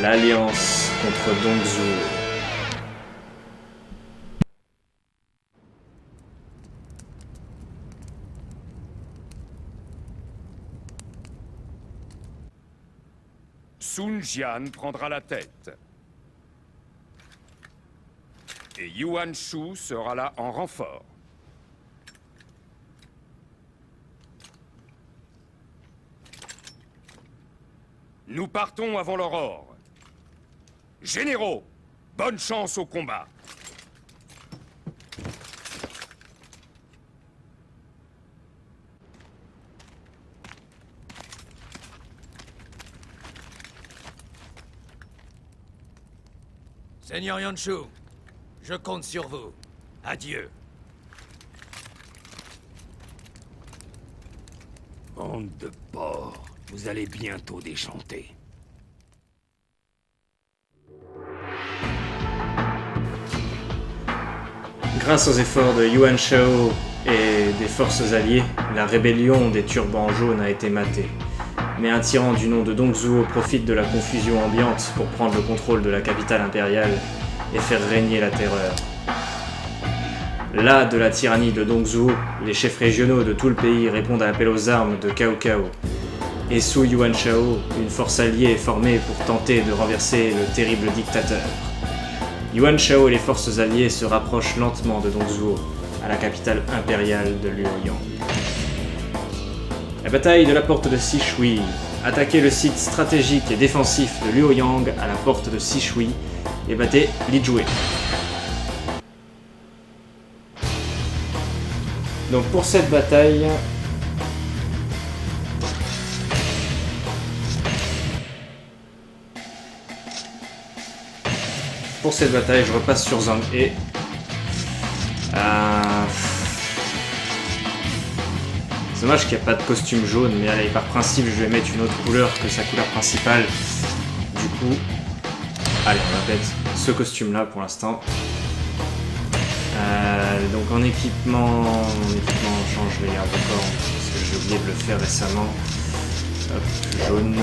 l'Alliance contre Dongzhuo. Sun Jian prendra la tête. Et Yuan Shu sera là en renfort. Nous partons avant l'aurore. Généraux, bonne chance au combat. Seigneur Yanshu, je compte sur vous. Adieu. Bande de porcs, vous allez bientôt déchanter. Grâce aux efforts de Yuan Shao et des forces alliées, la rébellion des turbans jaunes a été matée. Mais un tyran du nom de Dongzhuo profite de la confusion ambiante pour prendre le contrôle de la capitale impériale et faire régner la terreur. Là, de la tyrannie de Dongzhuo, les chefs régionaux de tout le pays répondent à l'appel aux armes de Cao Cao. Et sous Yuan Shao, une force alliée est formée pour tenter de renverser le terrible dictateur. Yuan Shao et les forces alliées se rapprochent lentement de Dongzhuo, à la capitale impériale de Luoyang. La bataille de la porte de Sishui. Attaquez le site stratégique et défensif de Luoyang à la porte de Sishui et battez Lizhui. Donc pour cette bataille, je repasse sur Zhang He. C'est dommage qu'il n'y a pas de costume jaune, mais allez, par principe, je vais mettre une autre couleur que sa couleur principale. Du coup, allez, on va mettre ce costume-là pour l'instant. Donc en équipement, on change les gardes de corps, parce que j'ai oublié de le faire récemment. Hop, jaune.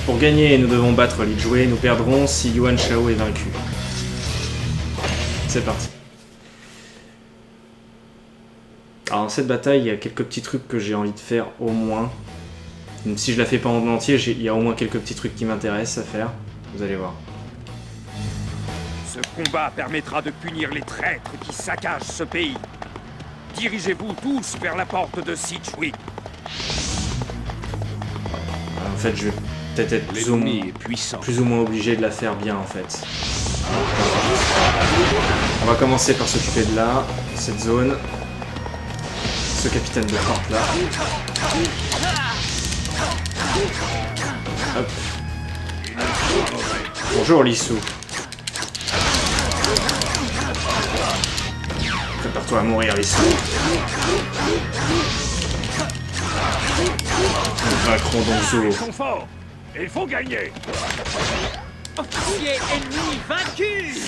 Pour gagner, nous devons battre Lizhui, nous perdrons si Yuan Shao est vaincu. C'est parti. Alors dans cette bataille, il y a quelques petits trucs que j'ai envie de faire au moins. Même si je la fais pas en entier, il y a au moins quelques petits trucs qui m'intéressent à faire. Vous allez voir. Ce combat permettra de punir les traîtres qui saccagent ce pays. Dirigez-vous tous vers la porte de Sichui. En fait, je vais peut-être être plus ou moins obligé de la faire bien en fait. On va commencer par s'occuper de là, cette zone. Ce capitaine de porte là. Hop. Bonjour Lissou. Prépare-toi à mourir Lissou. Nous vaincrons Dongzhuo. Ils sont forts. Il faut gagner. Officier ennemi vaincu.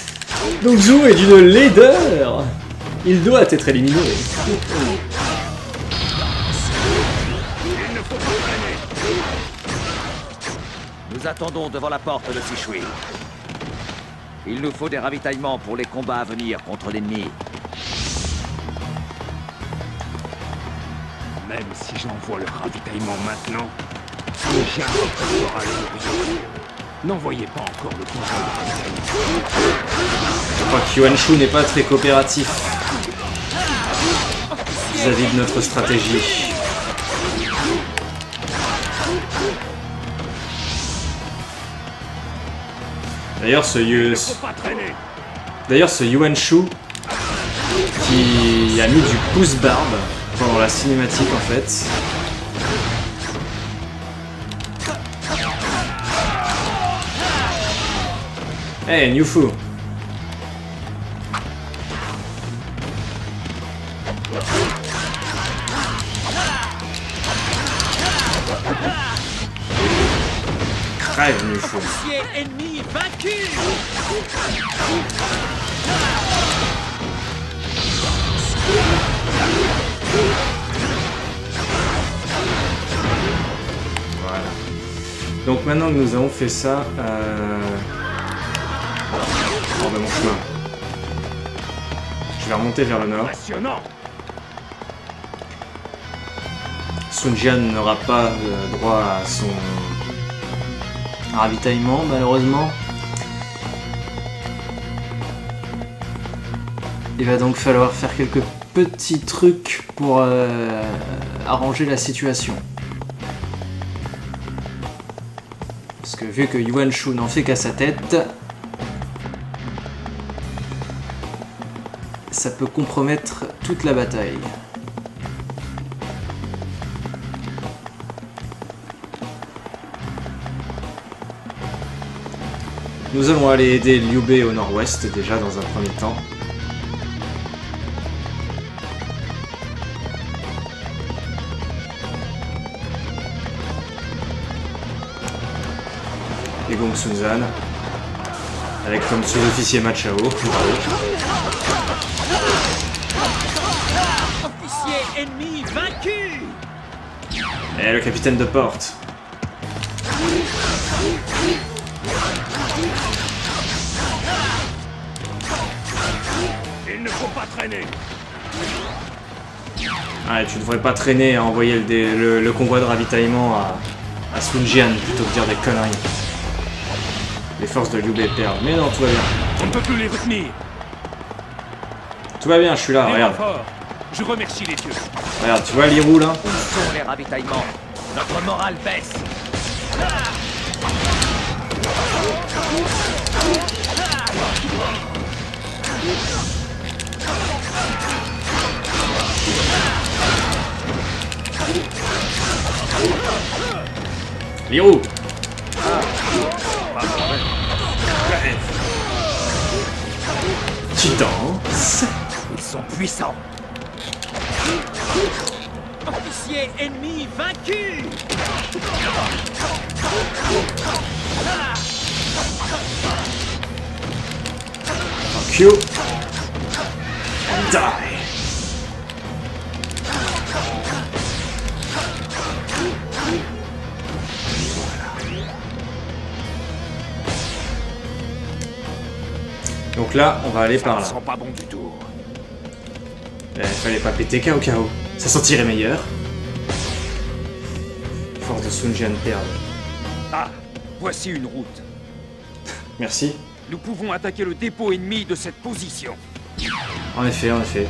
Dongzhuo est d'une laideur. Il doit être éliminé. Il ne faut pas traîner. Nous attendons devant la porte de Sichui. Il nous faut des ravitaillements pour les combats à venir contre l'ennemi. Même si j'envoie le ravitaillement maintenant, jamais il sera l'Orient. N'envoyez pas encore le convoi de ravitaillement. Je crois que Yuan Shu n'est pas très coopératif vis-à-vis de notre stratégie. D'ailleurs, ce Yuan Shu qui a mis du pouce-barbe pendant la cinématique en fait. Hey, New Fu. Crève, New Fu. Officier ennemi vaincu. Voilà. Donc maintenant que nous avons fait ça, hors de mon chemin. Je vais remonter vers le nord. Passionnant. Sun Jian n'aura pas droit à son ravitaillement, malheureusement. Il va donc falloir faire quelques petits trucs pour arranger la situation. Parce que vu que Yuan Shu n'en fait qu'à sa tête, ça peut compromettre toute la bataille. Nous allons aller aider Liu Bei au nord-ouest déjà dans un premier temps. Et Gong Sun Zan, avec comme sous-officier Ma Chao. Officier ennemi vaincu. Et le capitaine de porte. Il ne faut pas traîner. Ouais, tu devrais pas traîner à envoyer le convoi de ravitaillement à Sun Jian plutôt que dire des conneries. Les forces de Liu Bei perdent. Mais non, tout va bien. On ne peut plus les retenir. Tout va bien, je suis là, Les regarde. renforts. Je remercie les dieux. Regarde, tu vois l'Irou là? Où sont les ravitaillements? Notre morale baisse. L'Irou! Titan! Ils sont puissants. Officier ennemi vaincu. Fuck you! And die! Donc là, on va aller par Ça là. sent pas bon du tout. Fallait pas péter Cao Cao. Ça sentirait meilleur. Force de Sun Jian perdre. Ah, voici une route. Merci. Nous pouvons attaquer le dépôt ennemi de cette position. En effet, en effet.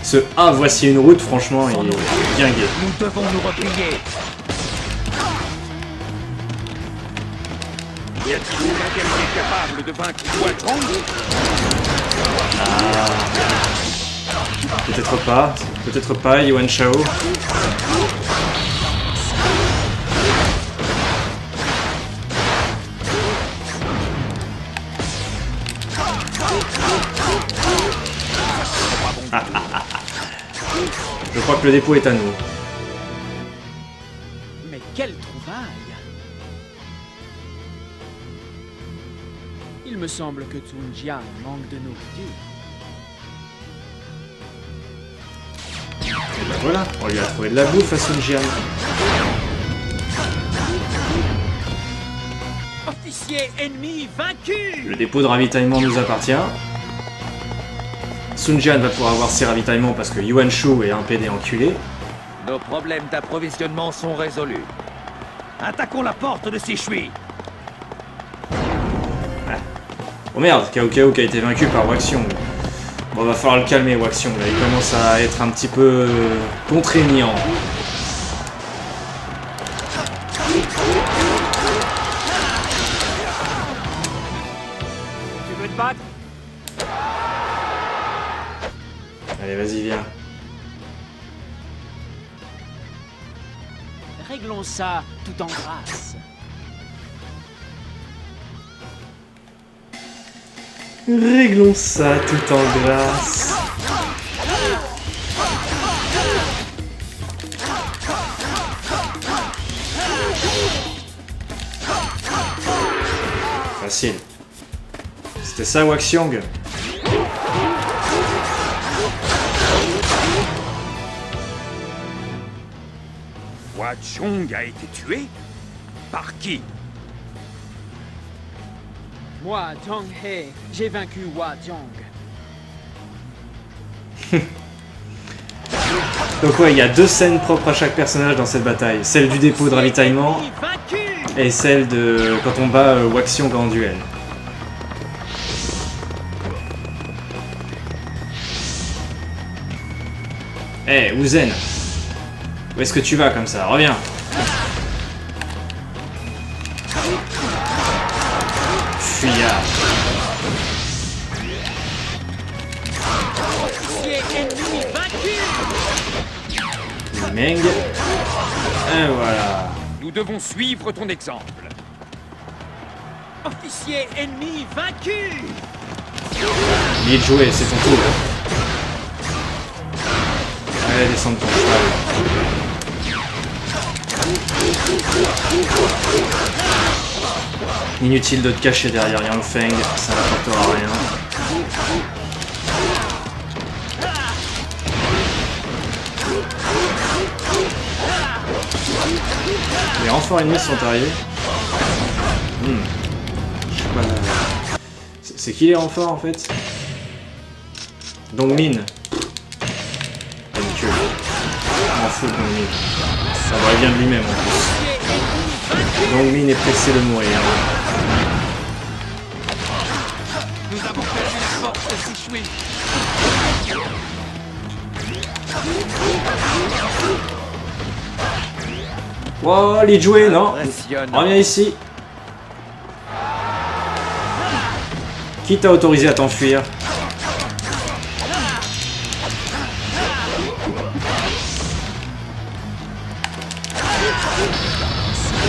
Ce ah, voici une route, franchement, il est bien gai. Nous devons nous replier. Y a-t-il quelqu'un qui est capable de vaincre Yuan Chong? Peut-être pas, Yuan Shao. Je crois que le dépôt est à nous. Mais quelle trouvaille. Il me semble que Sun Jian manque de nourriture. Et ben voilà, on lui a trouvé de la bouffe à Sun Jian. Officier ennemi vaincu. Le dépôt de ravitaillement nous appartient. Sun Jian va pouvoir avoir ses ravitaillements parce que Yuan Shu est un PD enculé. Nos problèmes d'approvisionnement sont résolus. Attaquons la porte de Sishui. Oh merde, Cao Cao qui a été vaincu par Waxiong. Bon, va falloir le calmer, Waxiong, là, il commence à être un petit peu contraignant. Tu veux te battre? Allez, vas-y, viens. Réglons ça tout en grâce. Réglons ça tout en grâce. Facile. C'était ça, Waxiong? Hua Chong a été tué? Par qui? Moi, Zhang He, j'ai vaincu Hua Jiang. Donc ouais, il y a 2 scènes propres à chaque personnage dans cette bataille. Celle du dépôt de ravitaillement Ennemi vaincu. et celle de quand on bat Waxiong en duel. Eh, Wuzen, où est-ce que tu vas comme ça? Reviens. Fuyard. Officier ennemi vaincu. Meng. Et voilà. Nous devons suivre ton exemple. Officier ennemi vaincu. Li Jue, c'est ton tour. Allez, descends de ton cheval. Inutile de te cacher derrière Yang Feng, ça n'apportera rien. Les renforts ennemis sont arrivés. Je sais pas. C'est qui les renforts en fait? Dongmin. Ridicule. Je m'en fous de Dongmin. Ça va bien de lui-même en plus. Dongmin est pressé de mourir. Nous avons perdu la force de Sichui. Wow, Li Jue, non. Impressionnant. Reviens ici. Qui t'a autorisé à t'enfuir?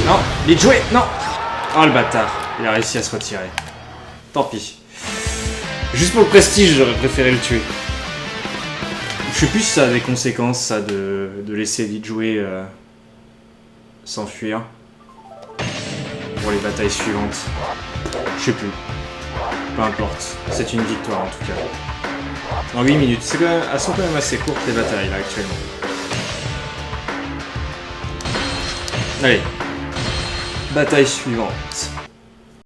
Non, Li Jue, non. Oh le bâtard, il a réussi à se retirer. Tant pis. Juste pour le prestige, j'aurais préféré le tuer. Je sais plus si ça a des conséquences, ça, de laisser Li Jue s'enfuir pour les batailles suivantes. Je sais plus. Peu importe, c'est une victoire en tout cas. En 8 minutes, c'est quand même, elles sont quand même assez courtes les batailles là actuellement. Allez, bataille suivante.